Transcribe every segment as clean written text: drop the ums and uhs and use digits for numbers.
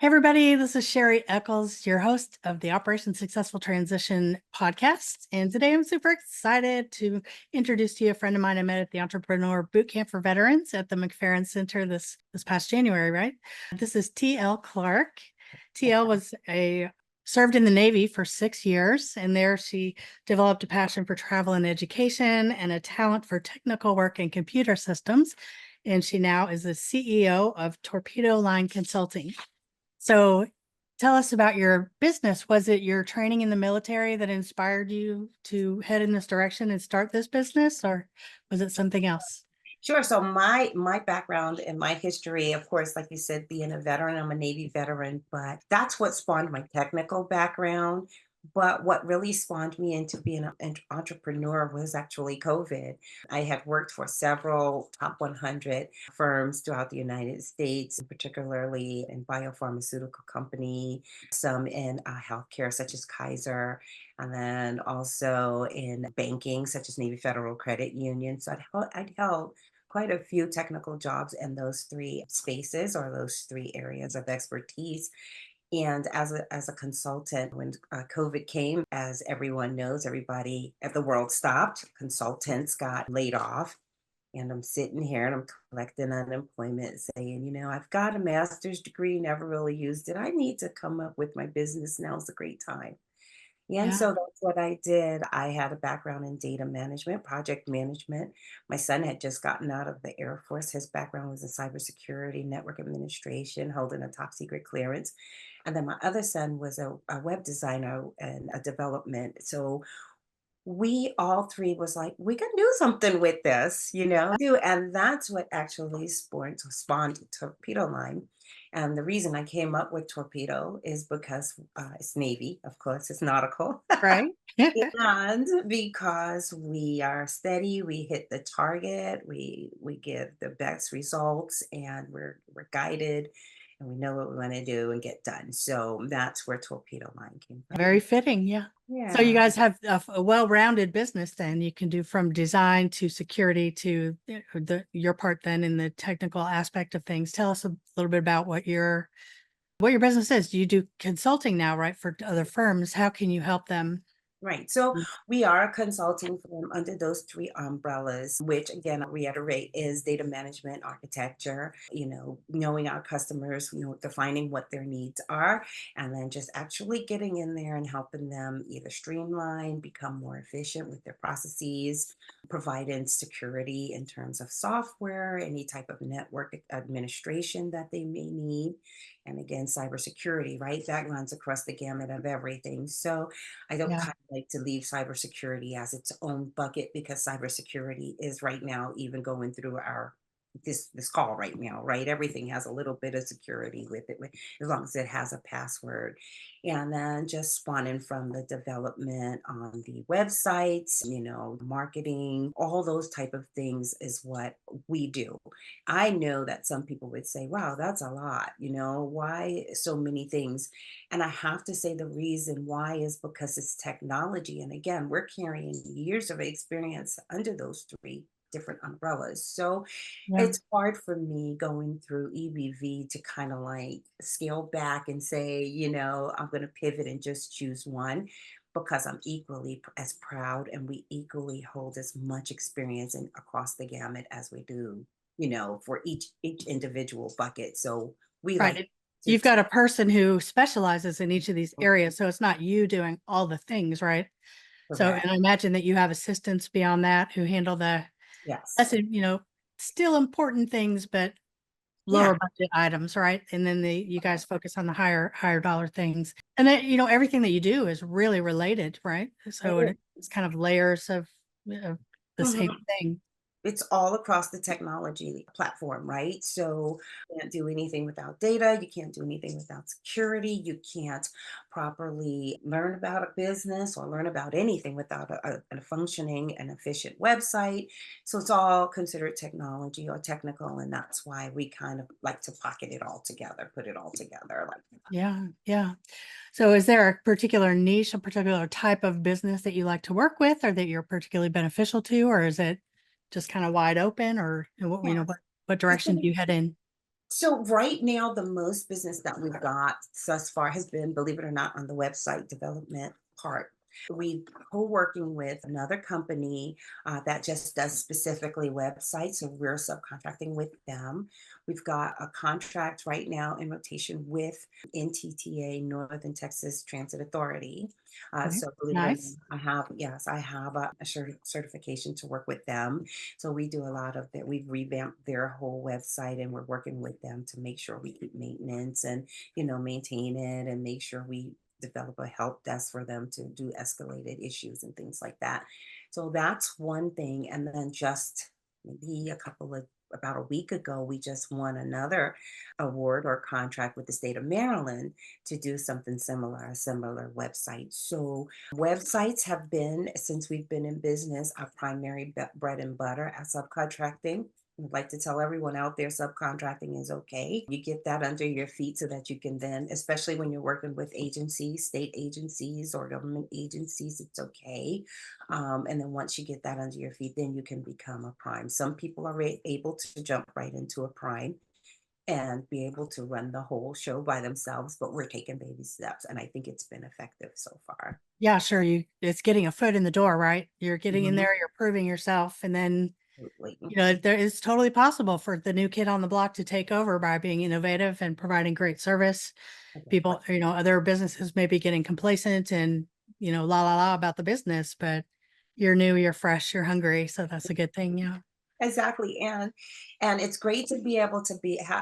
Hey, everybody, this is Sherri Echols, your host of the Operation Successful Transition podcast. And today I'm super excited to introduce to you a friend of mine I met at the Entrepreneur Bootcamp for Veterans at the McFerrin Center this past January, right? This is TL Clark. TL served in the Navy for 6 years, and there she developed a passion for travel and education and a talent for technical work and computer systems. And she now is the CEO of Torpedo Line Consulting. So tell us about your business. Was it your training in the military that inspired you to head in this direction and start this business, or was it something else? Sure. So my background and my history, of course, like you said, being a veteran, I'm a Navy veteran, but that's what spawned my technical background. But what really spawned me into being an entrepreneur was actually COVID. I had worked for several top 100 firms throughout the United States, particularly in biopharmaceutical company, some in healthcare, such as Kaiser, and then also in banking, such as Navy Federal Credit Union. So I'd held quite a few technical jobs in those three spaces or those three areas of expertise. And as a consultant, when COVID came, as everyone knows, everybody at the world stopped. Consultants got laid off. And I'm sitting here and I'm collecting unemployment saying, I've got a master's degree, never really used it. I need to come up with my business. Now's a great time. And Yeah. so that's what I did. I had a background in data management, project management. My son had just gotten out of the Air Force. His background was in cybersecurity, network administration, holding a top secret clearance. And then my other son was a web designer and a development. So we all three was like, we can do something with this. And that's what actually spawned Torpedo Line. And the reason I came up with Torpedo is because it's Navy, of course, it's nautical. Right. And because we are steady, we hit the target, we give the best results, and we're guided, and we know what we want to do and get done. So that's where Torpedo Line came from. Very fitting. Yeah. So you Yeah. guys have a well-rounded business then. You can do from design to security to your part then in the technical aspect of things. Tell us a little bit about what your business is. You do consulting now, right, for other firms. How can you help them? Right. So we are a consulting firm under those three umbrellas, which again, I reiterate, is data management, architecture, knowing our customers, defining what their needs are, and then just actually getting in there and helping them either streamline, become more efficient with their processes, providing security in terms of software, any type of network administration that they may need. And again, cybersecurity, right? That runs across the gamut of everything. So I don't Yeah. kind of like to leave cybersecurity as its own bucket because cybersecurity is right now even going through our this call right now, right? Everything has a little bit of security with it, as long as it has a password. And then just spawning from the development on the websites, marketing, all those type of things is what we do. I know that some people would say, wow, that's a lot, why so many things? And I have to say the reason why is because it's technology. And again, we're carrying years of experience under those three different umbrellas. So Yeah. it's hard for me going through EBV to kind of like scale back and say, I'm going to pivot and just choose one because I'm equally as proud and we equally hold as much experience and across the gamut as we do, for each individual bucket. So we Right. like to You've got a person who specializes in each of these areas. So it's not you doing all the things, right? So, and correct. I imagine that you have assistants beyond that who handle the Yes. less, still important things, but Yeah. lower budget items, right? And then you guys focus on the higher dollar things. And then, everything that you do is really related, right? So It it's kind of layers of the is. same thing. It's all across the technology platform, right? So you can't do anything without data. You can't do anything without security. You can't properly learn about a business or learn about anything without a functioning and efficient website. So it's all considered technology or technical. And that's why we kind of like to pocket it all together, put it all together. Like, Yeah. Yeah. So is there a particular niche, a particular type of business that you like to work with or that you're particularly beneficial to, or is it just kind of wide open or what yeah. direction do you head in? So right now, the most business that we've got thus far has been, believe it or not, on the website development part. We co-working with another company that just does specifically websites, so we're subcontracting with them. We've got a contract right now in rotation with NTTA, Northern Texas Transit Authority. Okay. So believe it or not, Nice. I have a certification to work with them. So we do a lot of that. We've revamped their whole website and we're working with them to make sure we keep maintenance and, maintain it and make sure we develop a help desk for them to do escalated issues and things like that. So that's one thing. And then just maybe about a week ago, we just won another award or contract with the state of Maryland to do something similar, a similar website. So websites have been, since we've been in business, our primary bread and butter as subcontracting. I'd like to tell everyone out there subcontracting is okay. You get that under your feet so that you can then, especially when you're working with agencies, state agencies or government agencies, it's okay. And then once you get that under your feet, then you can become a prime. Some people are able to jump right into a prime and be able to run the whole show by themselves, but we're taking baby steps. And I think it's been effective so far. Yeah, sure. It's getting a foot in the door, right? You're getting in Mhm. there, you're proving yourself, and then Absolutely. there is totally possible for the new kid on the block to take over by being innovative and providing great service. Exactly. People, other businesses may be getting complacent and, la la la about the business, but you're new, you're fresh, you're hungry. So that's a good thing. Yeah. Exactly, and it's great to be able to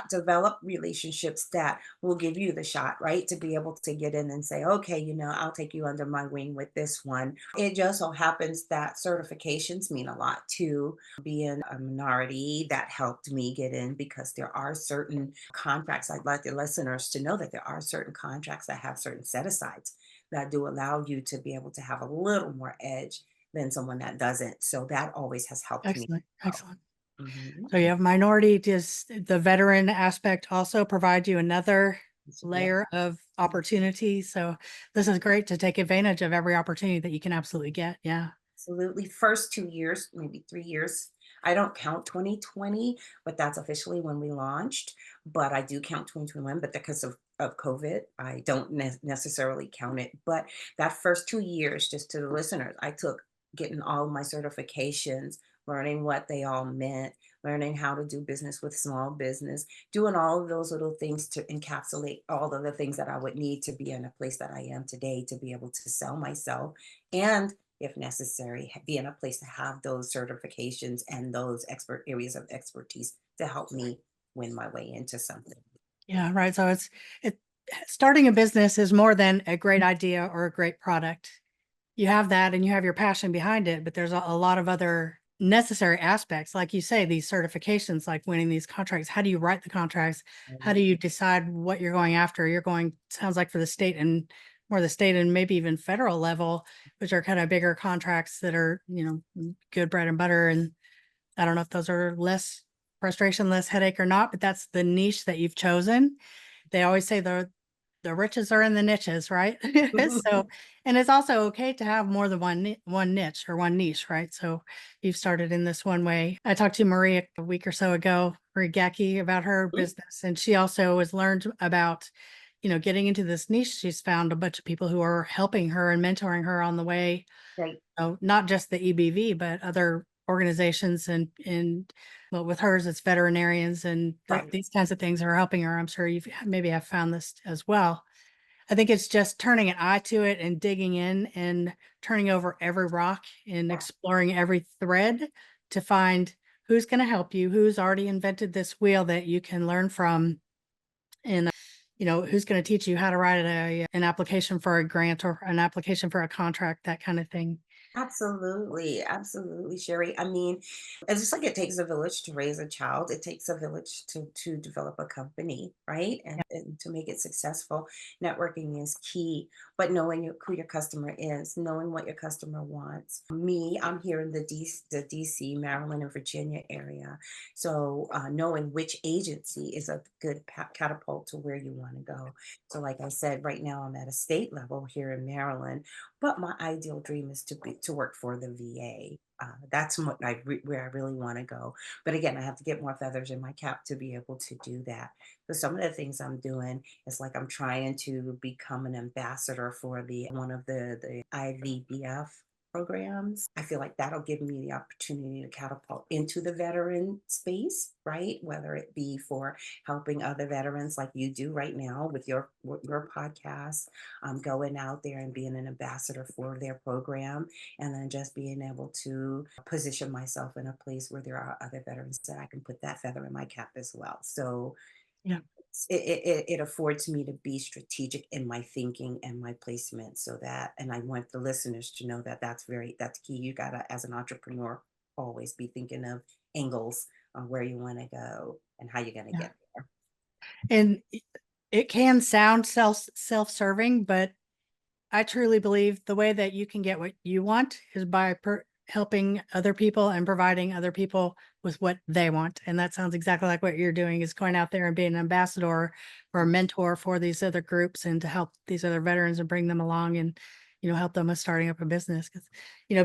develop relationships that will give you the shot, right? To be able to get in and say, okay, I'll take you under my wing with this one. It just so happens that certifications mean a lot too. Being a minority, that helped me get in because there are certain contracts. I'd like the listeners to know that there are certain contracts that have certain set asides that do allow you to be able to have a little more edge than someone that doesn't. So that always has helped me Excellent. out. Excellent. Mhm. So you have minority, just the veteran aspect also provide you another Yeah, layer of opportunity. So this is great to take advantage of every opportunity that you can absolutely get. Yeah. absolutely. First 2 years, maybe 3 years. I don't count 2020, but that's officially when we launched. But I do count 2021, but because of COVID, I don't necessarily count it. But that first 2 years, just to the listeners, I took getting all my certifications, learning what they all meant, learning how to do business with small business, doing all of those little things to encapsulate all of the things that I would need to be in a place that I am today to be able to sell myself and if necessary, be in a place to have those certifications and those expert areas of expertise to help me win my way into something. Yeah. Right. So it starting a business is more than a great idea or a great product. You have that and you have your passion behind it, but there's a lot of other necessary aspects. Like you say, these certifications, like winning these contracts. How do you write the contracts? How do Mhm. you decide what you're going after? You're going, sounds like for the state and more the state and maybe even federal level, which are kind of bigger contracts that are, good bread and butter. And I don't know if those are less frustration, less headache or not, but that's the niche that you've chosen. They always say the riches are in the niches, right? So, and it's also okay to have more than one niche or one niche, right? So you've started in this one way. I talked to Marie a week or so ago, Marie Gacke, about her business, and she also has learned about, getting into this niche. She's found a bunch of people who are helping her and mentoring her on the way. Right, Not just the EBV, but other organizations and well, with hers, it's veterinarians and right. these kinds of things are helping her. I'm sure you've maybe have found this as well. I think it's just turning an eye to it and digging in and turning over every rock and Yeah, exploring every thread to find who's going to help you, who's already invented this wheel that you can learn from, and who's going to teach you how to write an application for a grant or an application for a contract, that kind of thing. absolutely, absolutely, Sherry. I mean, it's just like it takes a village to raise a child. It takes a village to develop a company, right? And to make it successful, networking is key. But knowing who your customer is, knowing what your customer wants. Me, I'm here in the DC, Maryland, and Virginia area. So knowing which agency is a good catapult to where you want to go. So, like I said, right now I'm at a state level here in Maryland but my ideal dream is to work for the VA. That's where I really want to go. But again, I have to get more feathers in my cap to be able to do that. So some of the things I'm doing is like I'm trying to become an ambassador for the one of the IVBF programs. I feel like that'll give me the opportunity to catapult into the veteran space, right? Whether it be for helping other veterans like you do right now with your podcast, going out there and being an ambassador for their program, and then just being able to position myself in a place where there are other veterans that I can put that feather in my cap as well. So Yeah. it affords me to be strategic in my thinking and my placement, so that, and I want the listeners to know that that's key. You gotta, as an entrepreneur, always be thinking of angles on where you want to go and how you're going to Yeah. get there. And it can sound self-serving, but I truly believe the way that you can get what you want is by helping other people and providing other people with what they want. And that sounds exactly like what you're doing, is going out there and being an ambassador or a mentor for these other groups and to help these other veterans and bring them along and, help them with starting up a business. Because,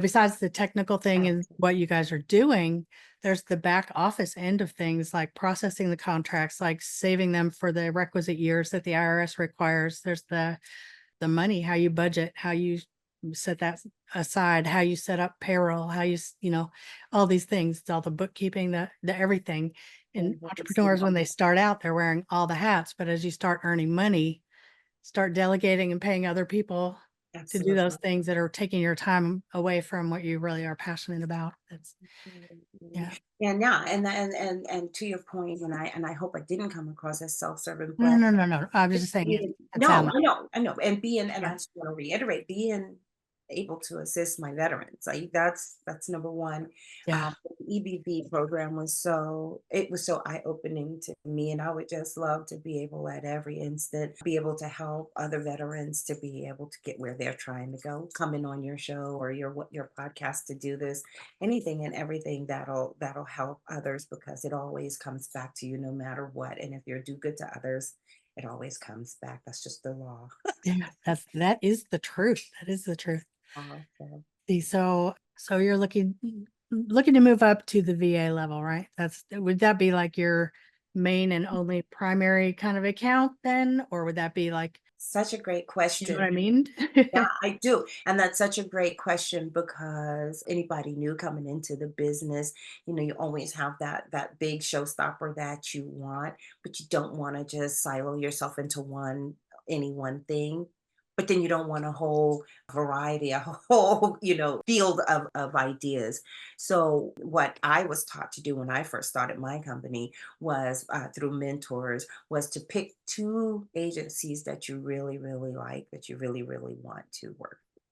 besides the technical thing and Absolutely. what you guys are doing, there's the back office end of things, like processing the contracts, like saving them for the requisite years that the IRS requires. There's the money, how you budget, how you set that aside, how you set up payroll, how all these things. It's all the bookkeeping, the everything. And entrepreneurs, when they start out, they're wearing all the hats, but as you start earning money, start delegating and paying other people to do those Absolutely. things that are taking your time away from what you really are passionate about. That's Absolutely. yeah. And yeah, and to your point, and I hope I didn't come across as self-serving, No, but no, no, no. I was just just saying it. being, It sound no, like I know, and being, and I yeah, just want to reiterate, being able to assist my veterans, like that's number one. yeah, The EBV program was so eye-opening to me, and I would just love to be able at every instant be able to help other veterans to be able to get where they're trying to go. Coming on your show or your podcast to do this, anything and everything that'll help others, because it always comes back to you no matter what. And if you do good to others, it always comes back. That's just the law. yeah. That is the truth. That is the truth. Also. See, so you're looking to move up to the VA level, right? Would that be like your main and only primary kind of account then? Or would that be like, Such a great you know question. what I mean? Yeah, I do. And that's such a great question, because anybody new coming into the business, you always have that big showstopper that you want, but you don't want to just silo yourself into any one thing. But then you don't want a whole variety, a whole, field of ideas. So what I was taught to do when I first started my company was, through mentors, was to pick two agencies that you really, really like, that you really, really want to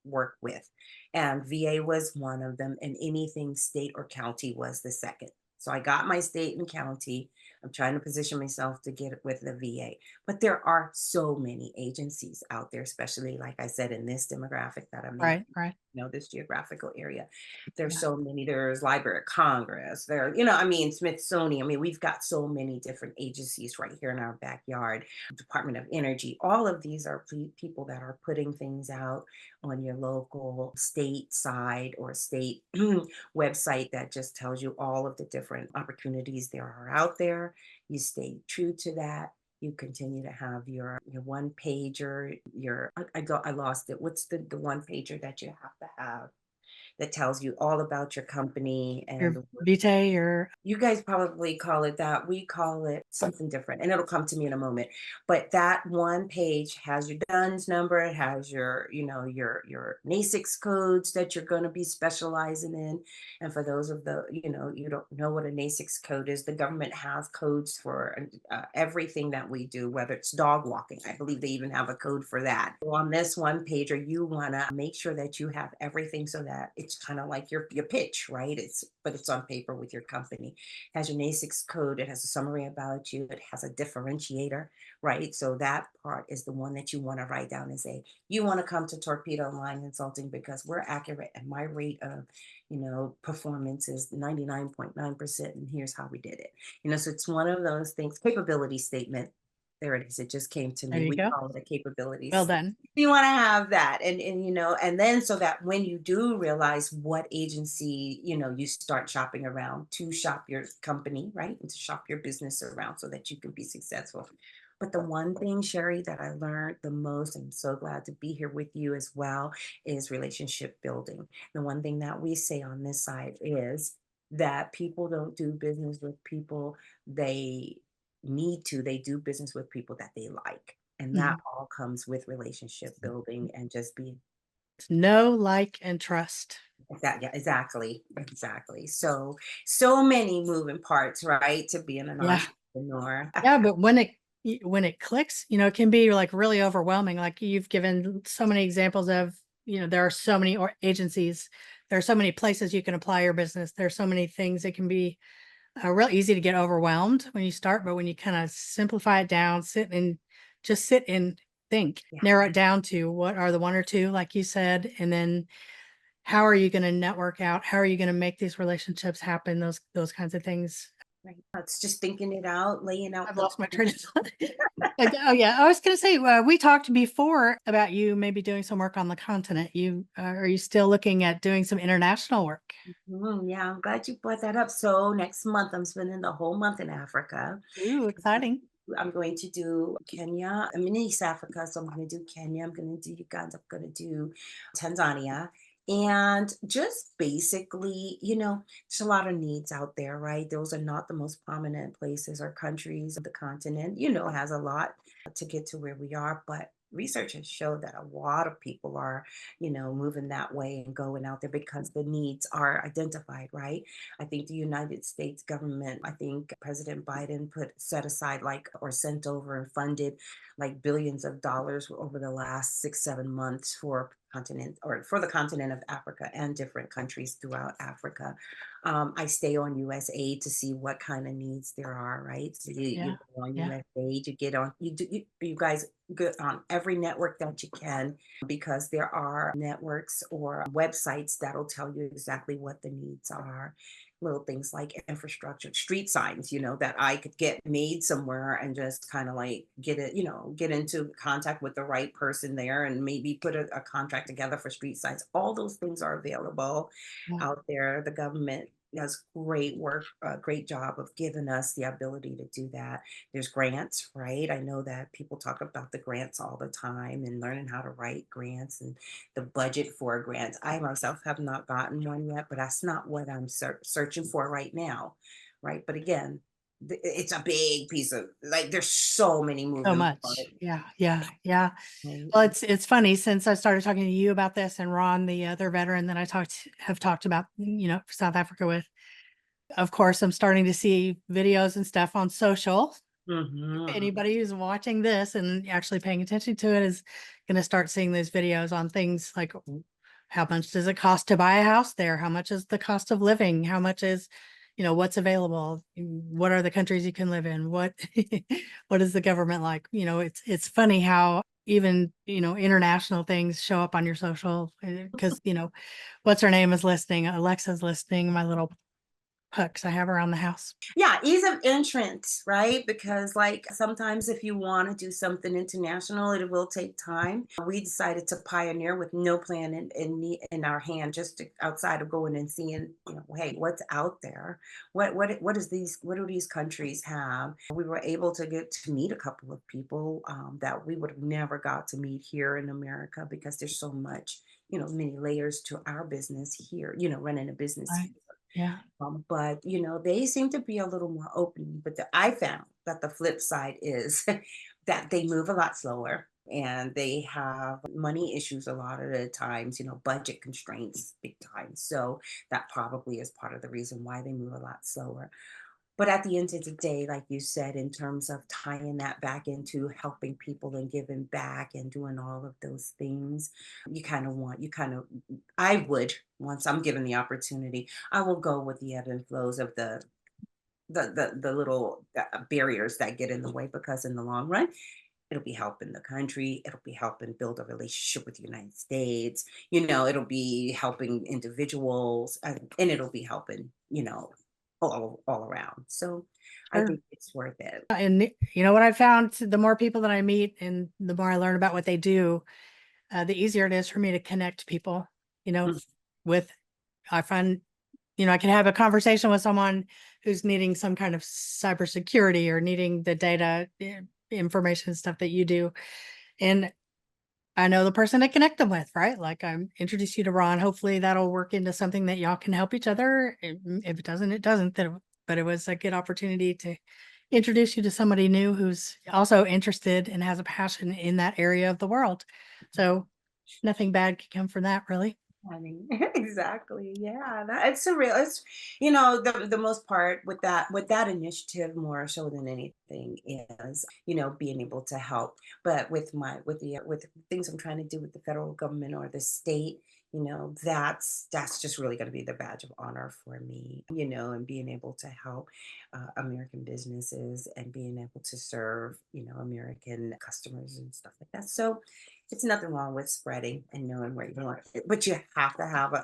work with. And VA was one of them, and anything state or county was the second. So I got my state and county. I'm trying to position myself to get it with the VA. But there are so many agencies out there, especially like I said, in this demographic that I'm in, Right, right. this geographical area. There's Yeah. so many. There's Library of Congress. I mean, Smithsonian. I mean, we've got so many different agencies right here in our backyard. Department of Energy. All of these are people that are putting things out on your local state side or state website that just tells you all of the different opportunities there are out there. You stay true to that. You continue to have your one pager, I lost it. What's the one pager that you have to have that tells you all about your company Your and vitae, your you guys probably call it that. We call it something different, and it'll come to me in a moment. But that one page has your DUNS number. It has your NASIX codes that you're going to be specializing in. And for those of you don't know what a NASIX code is, the government has codes for everything that we do, whether it's dog walking. I believe they even have a code for that. So on this one pager, you want to make sure that you have everything so that it's kind of like your pitch, right? But it's on paper with your company. Has your NASIX code. It has a summary about you. It has a differentiator, right? So that part is the one that you want to write down and say, you want to come to Torpedo Line Consulting because we're accurate, and my rate of, performance is 99.9%, and here's how we did it. So it's one of those things, capability statement. There it is. It just came to There me. you We go. call it a Well capabilities. done. You want to have that. And then so that when you do realize what agency, you start shopping around to shop your company, right? And to shop your business around so that you can be successful. But the one thing, Sherry, that I learned the most, and I'm so glad to be here with you as well, is relationship building. The one thing that we say on this side is that people don't do business with people they need to. They do business with people that they like. And that Mhm. all comes with relationship building and just being Know, like, and trust. that. Yeah, exactly. Exactly. So many moving parts, right? To being an Yeah. entrepreneur. Yeah, but when it clicks, it can be like really overwhelming. Like you've given so many examples of, there are so many agencies, there are so many places you can apply your business. There's so many things. It can be real easy to get overwhelmed when you start, but when you kind of simplify it down, sit and think, Yeah. narrow it down to what are the one or two, like you said, and then how are you going to network out? How are you going to make these relationships happen? Those kinds of things. Right. It's just thinking it out, laying out I've the lost my train of thought. Oh yeah, I was going to say we talked before about you maybe doing some work on the continent. You are you still looking at doing some international work? Yeah, I'm glad you brought that up. So next month, I'm spending the whole month in Africa. Ooh, exciting! I'm going to do Kenya. I'm in East Africa, so I'm going to do Kenya. I'm going to do Uganda. I'm going to do Tanzania. And just basically, there's a lot of needs out there, right? Those are not the most prominent places or countries. The continent, has a lot to get to where we are. But research has showed that a lot of people are, moving that way and going out there because the needs are identified, right? I think the United States government, I think President Biden set aside like or sent over and funded like billions of dollars over the last 6, 7 months for continent or for the continent of Africa and different countries throughout Africa. I stay on USAID to see what kind of needs there are, right? So you Yeah, go on yeah. USAID, you get on you guys get on every network that you can because there are networks or websites that'll tell you exactly what the needs are. Little things like infrastructure, street signs, that I could get made somewhere and just kind of like get it, get into contact with the right person there and maybe put a contract together for street signs. All those things are available Yeah. out there. The government does great work, a great job of giving us the ability to do that. There's grants, right? I know that people talk about the grants all the time and learning how to write grants and the budget for grants. I myself have not gotten one yet, but that's not what I'm searching for right now, right? But again, it's a big piece of like there's so many So moving much. parts. Yeah, yeah, yeah. Right? Well, it's funny since I started talking to you about this and Ron, the other veteran that I have talked about, South Africa with. Of course, I'm starting to see videos and stuff on social. Mhm. Anybody who's watching this and actually paying attention to it is going to start seeing these videos on things like how much does it cost to buy a house there? How much is the cost of living? How much is, what's available? What are the countries you can live in? What what is the government like? It's funny how even, international things show up on your social because, what's her name is listening, Alexa's listening, my little pucks I have around the house. Yeah, ease of entrance, right? Because like sometimes if you want to do something international, it will take time. We decided to pioneer with no plan in our hand, just outside of going and seeing, hey, what's out there? What do these countries have? We were able to get to meet a couple of people that we would have never got to meet here in America because there's so much, many layers to our business here, running a business Right. here. Yeah. But they seem to be a little more open. But I found that the flip side is that they move a lot slower and they have money issues a lot of the times, budget constraints big time. So that probably is part of the reason why they move a lot slower. But at the end of the day, like you said, in terms of tying that back into helping people and giving back and doing all of those things, I would, once I'm given the opportunity, I will go with the ebb and flows of the little barriers that get in the way because in the long run, it'll be helping the country, it'll be helping build a relationship with the United States, it'll be helping individuals and it'll be helping, all around. So I Sure. think it's worth it. And what I found, the more people that I meet and the more I learn about what they do, the easier it is for me to connect people, you know, Mm, with, I find, I can have a conversation with someone who's needing some kind of cybersecurity or needing the data information stuff that you do. And I know the person to connect them with, right? Like I'm introduce you to Ron. Hopefully that'll work into something that y'all can help each other. If it doesn't, it doesn't. But it was a good opportunity to introduce you to somebody new who's also interested and has a passion in that area of the world. So nothing bad could come from that, really. I mean, exactly. Yeah, it's a real. It's the most part with that initiative more so than anything is being able to help. But with things I'm trying to do with the federal government or the state, that's just really going to be the badge of honor for me. And being able to help American businesses and being able to serve American customers and stuff like that. So it's nothing wrong with spreading and knowing where you want it, but you have to have a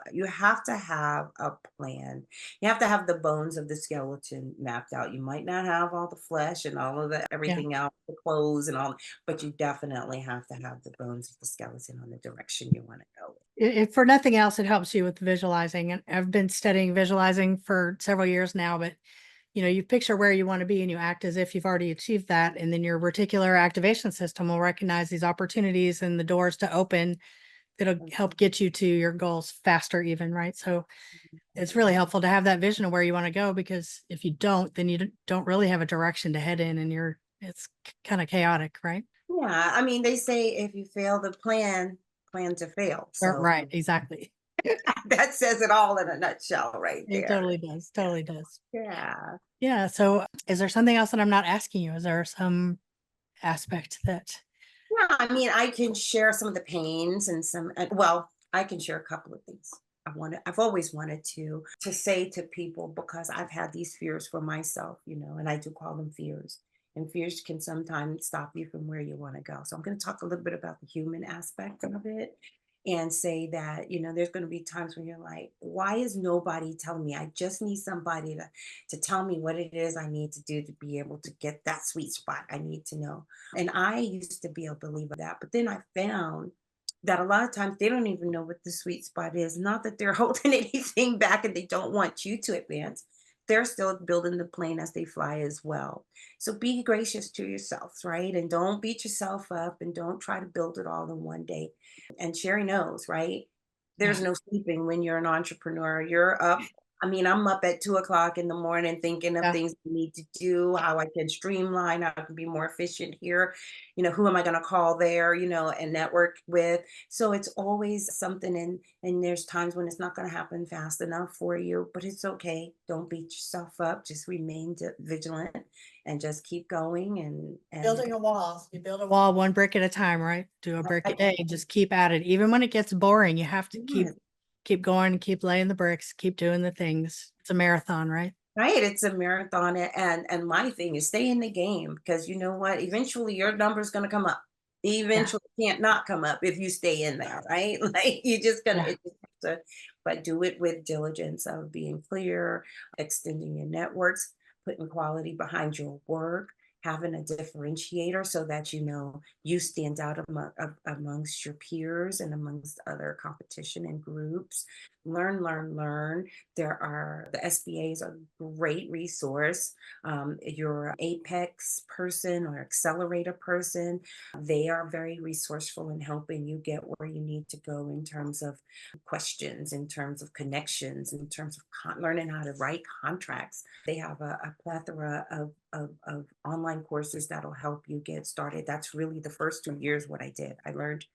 plan. You have to have the bones of the skeleton mapped out. You might not have all the flesh and all of the Yeah. everything else, the clothes and all, but you definitely have to have the bones of the skeleton on the direction you want to go. If for nothing else, it helps you with visualizing. And I've been studying visualizing for several years now, but you picture where you want to be and you act as if you've already achieved that. And then your reticular activation system will recognize these opportunities and the doors to open that'll help Mhm. get you to your goals faster, even, right? So it's really helpful to have that vision of where you want to go, because if you don't, then you don't really have a direction to head in and it's kind of chaotic, right? Yeah, I mean, they say if you fail the plan to fail. So Right, exactly. that says it all in a nutshell right It there. totally does. Totally does. Yeah. Yeah. So is there something else that I'm not asking you? Is there some aspect that, Yeah, I mean, I can share some of the pains and well, I can share a couple of things. I've always wanted to say to people because I've had these fears for myself, and I do call them fears. And fears can sometimes stop you from where you want to go. So I'm going to talk a little bit about the human aspect of it and say that, there's going to be times when you're like, why is nobody telling me? I just need somebody to tell me what it is I need to do to be able to get that sweet spot. I need to know. And I used to be a believer of that, but then I found that a lot of times they don't even know what the sweet spot is. Not that they're holding anything back and they don't want you to advance. They're still building the plane as they fly as well. So be gracious to yourselves, right? And don't beat yourself up and don't try to build it all in one day. And Sherry knows, right? There's yeah, no sleeping when you're an entrepreneur. You're up. I mean, I'm up at 2 o'clock in the morning thinking of yeah, things I need to do, how I can streamline, how I can be more efficient here. Who am I going to call there, and network with. So it's always something, and there's times when it's not going to happen fast enough for you, but it's okay. Don't beat yourself up. Just remain vigilant and just keep going. And building a wall. You build a wall one brick at a time, right? Do a brick a I, day. Just keep at it. Even when it gets boring, you have to I, keep going, keep laying the bricks, keep doing the things. It's a marathon, right? Right, it's a marathon, and my thing is stay in the game because you know what? Eventually, your number's gonna come up. Yeah, Eventually, it can't not come up if you stay in there, right? Like you just gonna yeah. it just have to, but do it with diligence of being clear, extending your networks, putting quality behind your work, having a differentiator so that you stand out amongst your peers and amongst other competition and groups. Learn, learn, learn. The SBA is a great resource. You're an Apex person or accelerator person. They are very resourceful in helping you get where you need to go in terms of questions, in terms of connections, in terms of learning how to write contracts. They have a plethora of online courses that'll help you get started. That's really the first 2 years what I did. I learned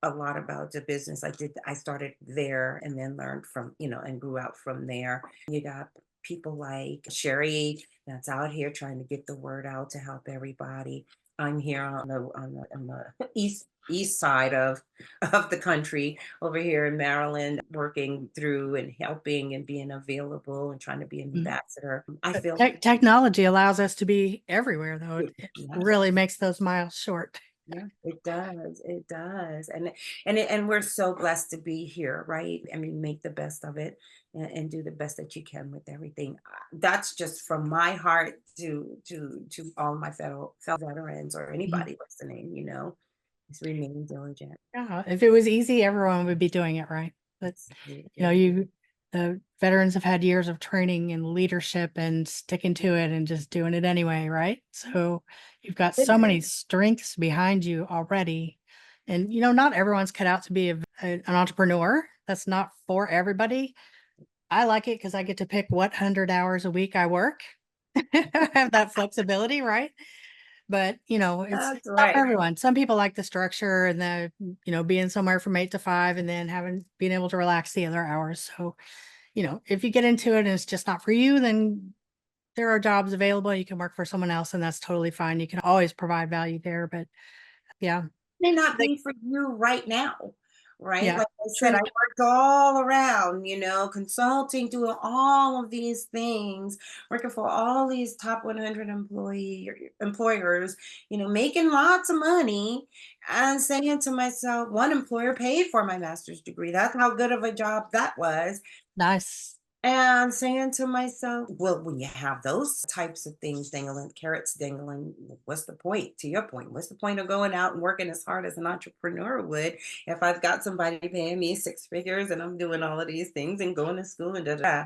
a lot about the business. I started there and then learned from, and grew out from there. You got people like Sherri that's out here trying to get the word out to help everybody. I'm here on the east side of the country over here in Maryland, working through and helping and being available and trying to be an Mm. ambassador. I But feel technology allows us to be everywhere, though. It yes. really makes those miles short. Yeah, it does. It does. And we're so blessed to be here, right? I mean, make the best of it and do the best that you can with everything. That's just from my heart to all my fellow veterans or Mhm. anybody listening, just remain diligent. Yeah, if it was easy, everyone would be doing it, right? But Absolutely. the veterans have had years of training and leadership and sticking to it and just doing it anyway, right? So you've got so many strengths behind you already. And not everyone's cut out to be an entrepreneur. That's not for everybody. I like it because I get to pick what 100 hours a week I work. I have that flexibility, right? But, it's That's not for right. everyone. Some people like the structure and being somewhere from 8 to 5 and then being able to relax the other hours. So, if you get into it and it's just not for you, then there are jobs available. You can work for someone else and that's totally fine. You can always provide value there. But yeah, May not like, be for you right now, right? yeah, Like I said, I true. worked all around, consulting, doing all of these things, working for all these top 100 employers, making lots of money and saying to myself, one employer paid for my master's degree. That's how good of a job that was. Nice. And saying to myself, well, when you have those types of things dangling, carrots dangling, what's the point? To your point, what's the point of going out and working as hard as an entrepreneur would if I've got somebody paying me six figures and I'm doing all of these things and going to school and da da da.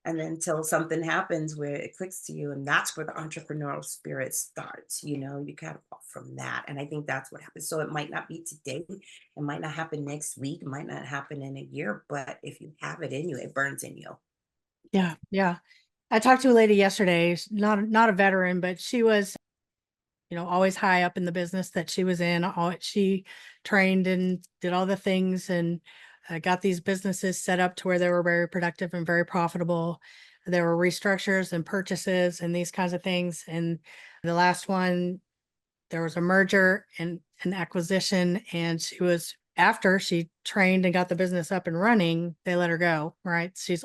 And then until something happens where it clicks to you, and that's where the entrepreneurial spirit starts. You kind of off from that. And I think that's what happens. So it might not be today, it might not happen next week, it might not happen in a year, but if you have it in you, it burns in you. Yeah. Yeah. I talked to a lady yesterday, not a veteran, but she was always high up in the business that she was in. She trained and did all the things and got these businesses set up to where they were very productive and very profitable. There were restructures and purchases and these kinds of things. And the last one, there was a merger and an acquisition. And after she trained and got the business up and running, they let her go. Right. She's,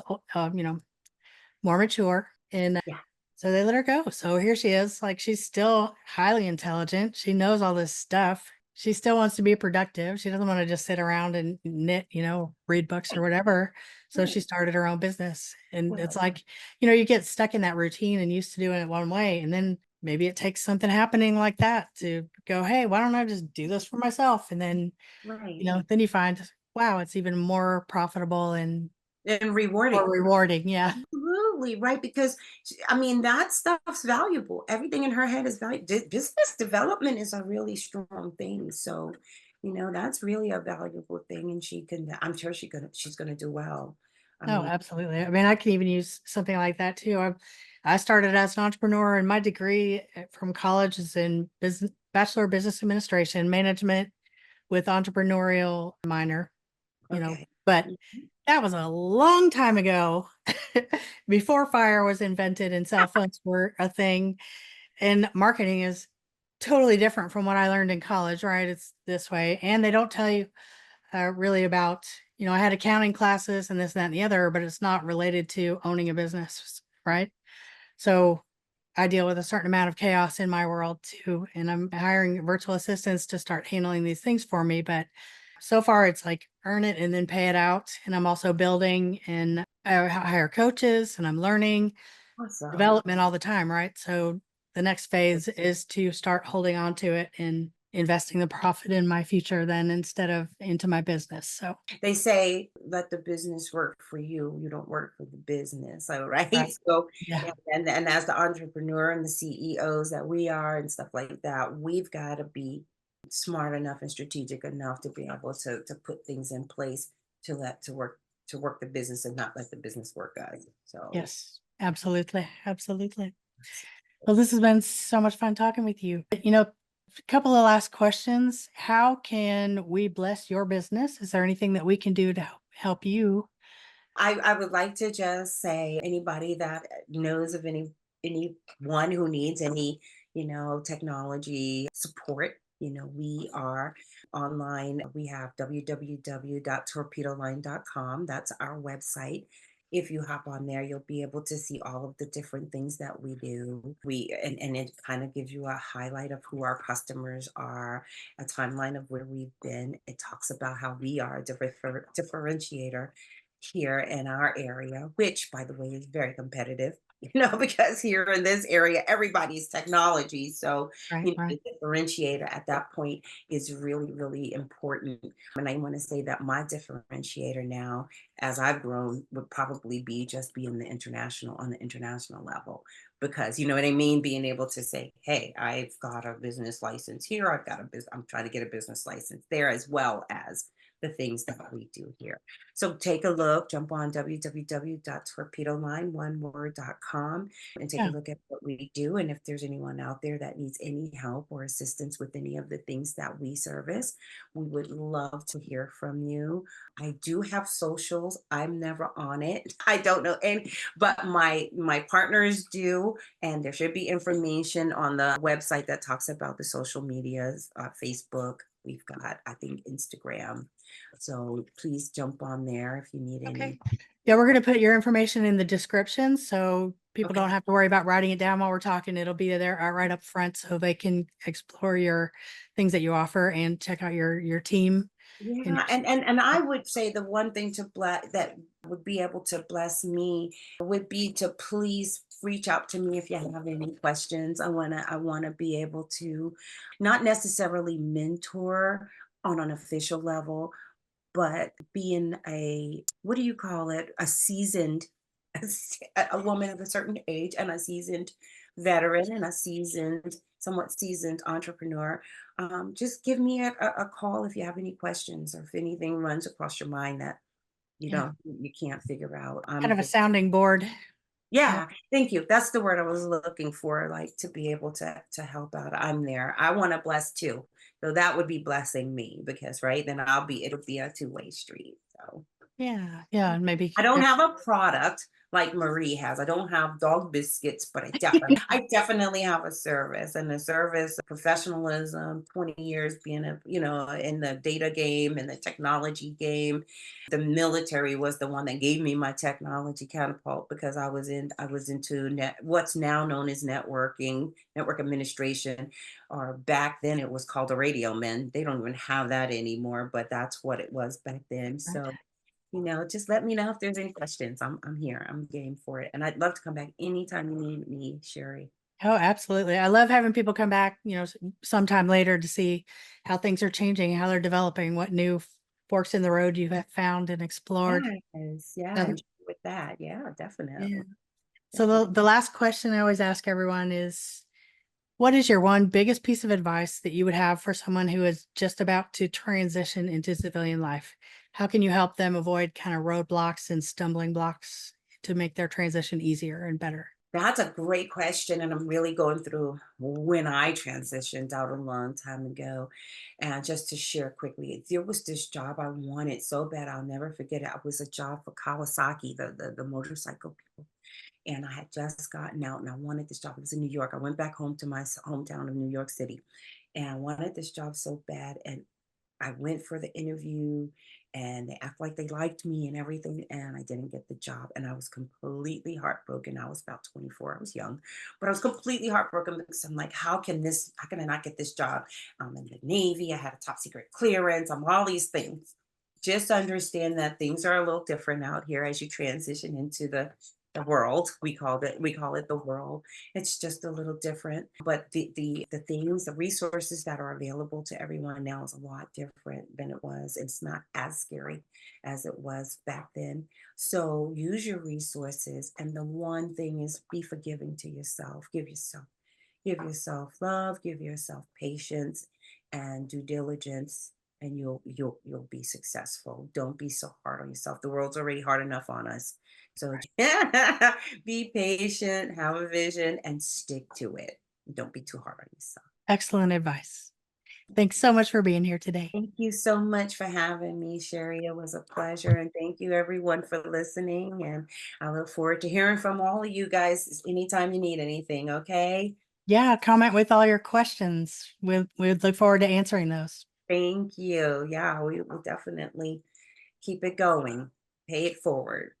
more mature and Yeah. so they let her go. So here she is, like she's still highly intelligent. She knows all this stuff. She still wants to be productive. She doesn't want to just sit around and knit, read books or Right, whatever. So she right. started her own business. And it's Well, like, you get stuck in that routine and used to doing it one way. And then maybe it takes something happening like that to go, hey, why don't I just do this for myself? And then, right. then you find, wow, it's even more profitable and And more rewarding. rewarding. Yeah. Absolutely, right, because I mean, that stuff's valuable. Everything in her head is valuable. Business development is a really strong thing. So, that's really a valuable thing. And I'm sure she's gonna do well. I Oh, mean, absolutely. I mean, I can even use something like that too. I started as an entrepreneur, and my degree from college is in business, Bachelor of Business Administration, management with entrepreneurial minor. okay. But Mhm. that was a long time ago, before fire was invented and cell phones were a thing. And marketing is totally different from what I learned in college, right? It's this way, and they don't tell you really about, I had accounting classes and this, that, and the other, but it's not related to owning a business, right? So I deal with a certain amount of chaos in my world too. And I'm hiring virtual assistants to start handling these things for me. But so far, it's like earn it and then pay it out. And I'm also building and I hire coaches and I'm learning Awesome. development all the time, right? So the next phase is to start holding on to it and investing the profit in my future then instead of into my business. So, They say let the business work for you. You don't work for the business. So, right. right. So, Yeah. and as the entrepreneur and the CEOs that we are and stuff like that, we've got to be smart enough and strategic enough to be able to put things in place to work the business and not let the business work us. So, Yes. Absolutely. Absolutely. Well, this has been so much fun talking with you. A couple of last questions. How can we bless your business? Is there anything that we can do to help you? I would like to just say anybody that knows of anyone who needs any, technology support, we are online. We have www.torpedoline.com. That's our website. if you hop on there, you'll be able to see all of the different things that we do. And it kind of gives you a highlight of who our customers are, a timeline of where we've been. It talks about how we are a differentiator here in our area, which, by the way, is very competitive. Because here in this area, everybody's technology. So, Right, right. the differentiator at that point is really, really important. And I want to say that my differentiator now, as I've grown, would probably be just being on the international level. Because you know what I mean? Being able to say, hey, I've got a business license here, I'm trying to get a business license there, as well as the things that we do here. So take a look, jump on www.torpedoline1word.com and take a Yeah. look at what we do. And if there's anyone out there that needs any help or assistance with any of the things that we service, we would love to hear from you. I do have socials. I'm never on it. I don't know any, but my partners do, and there should be information on the website that talks about the social medias, Facebook. We've got, I think, Instagram. So please jump on there if you need Okay. any. Yeah, we're going to put your information in the description so people don't Okay. have to worry about writing it down while we're talking. It'll be there right up front so they can explore your things that you offer and check out your team and Yeah, your and I would say the one thing to bless that would be able to bless me would be to please reach out to me if you have any questions. I wanna be able to not necessarily mentor on an official level, but being a, what do you call it? A seasoned a woman of a certain age and a seasoned veteran and a somewhat seasoned entrepreneur. Just give me a call if you have any questions or if anything runs across your mind that yeah, you can't figure out. kind of a sounding board. Yeah. Yeah, thank you. That's the word I was looking for, like to be able to help out. I'm there. I want to bless too. So that would be blessing me because right then it'll be a two-way street. So Yeah. Yeah. And maybe I don't have a product like Marie has. I don't have dog biscuits, but I definitely have a service and a service professionalism, 20 years being in the data game and the technology game. The military was the one that gave me my technology catapult because I was into what's now known as network administration, or back then it was called a radio man. They don't even have that anymore, but that's what it was back then. right. So just let me know if there's any questions. I'm here. I'm game for it. And I'd love to come back anytime you need me, Sherry. Oh, absolutely. I love having people come back, sometime later to see how things are changing, how they're developing, what new forks in the road you have found and explored. Yes, yeah, So, and with that, yeah, yeah. definitely. So the last question I always ask everyone is, what is your one biggest piece of advice that you would have for someone who is just about to transition into civilian life? How can you help them avoid kind of roadblocks and stumbling blocks to make their transition easier and better? That's a great question, and I'm really going through when I transitioned out a long time ago. And just to share quickly, there was this job I wanted so bad, I'll never forget it. It was a job for Kawasaki, the motorcycle people. And I had just gotten out and I wanted this job. It was in New York. I went back home to my hometown of New York City and I wanted this job so bad. And I went for the interview and they act like they liked me and everything. And I didn't get the job. And I was completely heartbroken. I was about 24. I was young, but I was completely heartbroken because I'm like, how can I not get this job? I'm in the Navy. I had a top secret clearance. I'm all these things. Just understand that things are a little different out here as you transition into the world. We call it the world. It's just a little different, but the things, the resources that are available to everyone now is a lot different than it was. It's not as scary as it was back then. So use your resources, and the one thing is be forgiving to yourself. Give yourself love, give yourself patience and due diligence, and you'll be successful. Don't be so hard on yourself. The world's already hard enough on us. So be patient, have a vision, and stick to it. Don't be too hard on yourself. Excellent advice. Thanks so much for being here today. Thank you so much for having me, Sherry. It was a pleasure. And thank you everyone for listening. And I look forward to hearing from all of you guys anytime you need anything. Okay. Yeah, comment with all your questions. We'd look forward to answering those. Thank you. Yeah, we will definitely keep it going. Pay it forward.